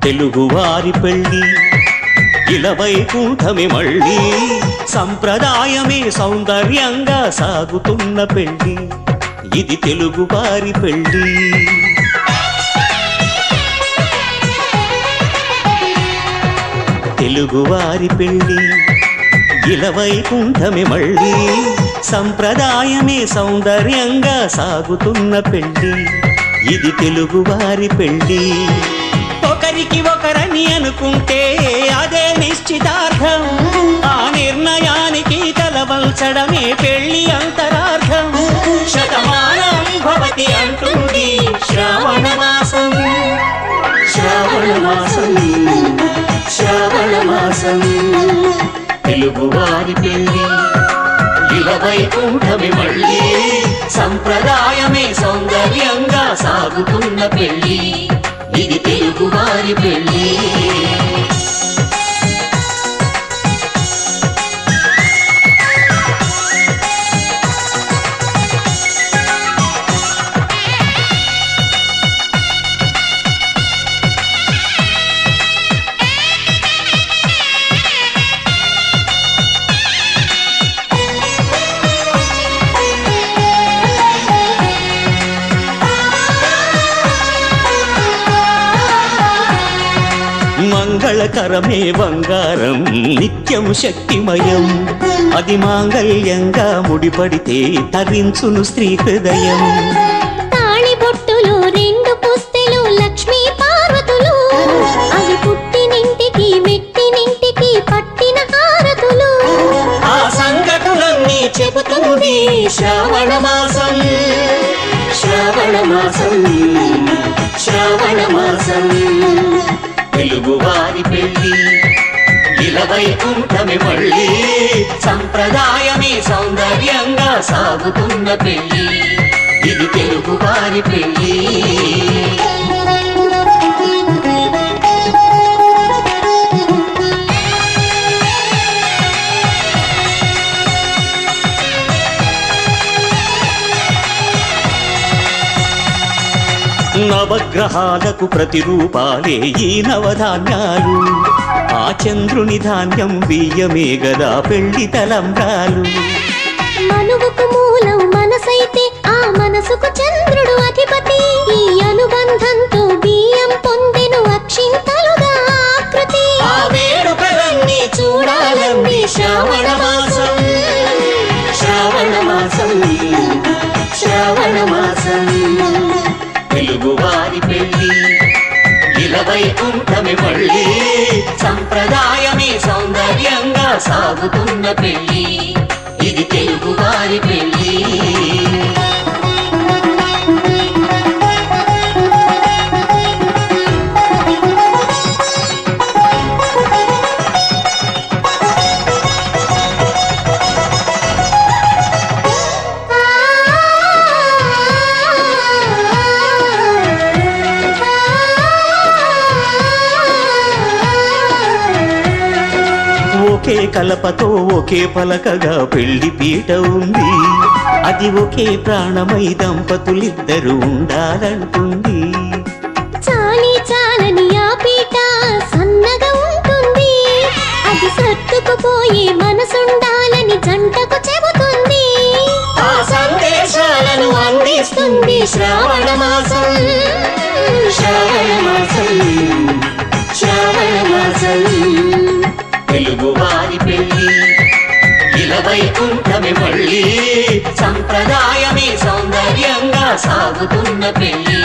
తెలుగువారి పెళ్ళి ఇలవైకుంఠమే మళ్ళీ సంప్రదాయమే సౌందర్యంగా సాగుతున్న పెళ్ళి ఇది తెలుగువారి పెళ్ళి తెలుగువారి పెళ్ళి ఇలవైకుంఠమే మళ్ళీ సంప్రదాయమే సౌందర్యంగా సాగుతున్న పెళ్ళి ఇది తెలుగువారి పెళ్ళి ఒకరికి ఒకరని అనుకుంటే అదే నిశ్చితార్థం ఆ నిర్ణయానికి తలవంచడమే పెళ్లి అంతరార్థం శతమానం భవతి అంటుంది శ్రావణ మాసం శ్రావణ మాసం శ్రావణ మాసం తెలుగువారి పెళ్ళి ఇలవైకుంఠమే మళ్ళీ సంప్రదాయమే సౌందర్యంగా సాగుతున్న పెళ్ళి ఇది తెలుగువారి పెళ్ళి మంగళకరమే బంగారం నిత్యం శక్తిమయం అది మాంగళ్యంగా ముడిపడితే తరించును స్త్రీ హృదయం తాళిబొట్టులు రెండు పుస్తెలు లక్ష్మీ పార్వతులు అవి పుట్టినింటికి మెట్టినింటికి పట్టిన హారతులు ఆ సంఘటనలన్నీ చెబుతుంది శ్రావణ మాసం శ్రావణ మాసం శ్రావణ మాసం తెలుగువారి పెళ్ళి ఇలవైకుంఠమే మళ్ళీ సంప్రదాయమే సౌందర్యంగా సాగుతున్న పెళ్ళి ఇది తెలుగువారి పెళ్ళి నవగ్రహాలకు ప్రతిరూపాలే ఈ నవధాన్యాలు ఆ చంద్రుని ధాన్యం బియ్యమే గదా పెళ్లి తలంబ్రాలు మనువుకు మూలం మనసైతే ఆ మనసుకు చంద్రుడు అధిపతి ఈ అనుబంధంతో బియ్యం పొందెను అక్షింతలుగా ఆకృతి ఆ వేడుకలన్నీ చూడాలండి శ్రావణ మాసం శ్రావణ మాసం శ్రావణ మాసం తెలుగువారి పెళ్ళి ఇలవైకుంఠమే మళ్ళీ సంప్రదాయమే సౌందర్యంగా సాగుతున్న పెళ్ళి ఇది తెలుగువారి పెళ్ళి ఒకే కలపతో ఒకే పలకగా పెళ్లి పీట ఉంది అది ఒకే ప్రాణమై దంపతులిద్దరూ ఉండాలంటుంది చాలి చాలని ఆ పీట సన్నగా ఉంటుంది అది సర్దుకుపోయే మనసుండాలని జంటకు చెబుతుంది ఆ సందేశాలను అందిస్తుంది శ్రావణ మాసం శ్రావణ మాసం శ్రావణ మాసం తెలుగువారి పెళ్ళి ఇలవైకుంఠమే మళ్ళీ సంప్రదాయమే సౌందర్యంగా సాగుతున్న పెళ్ళి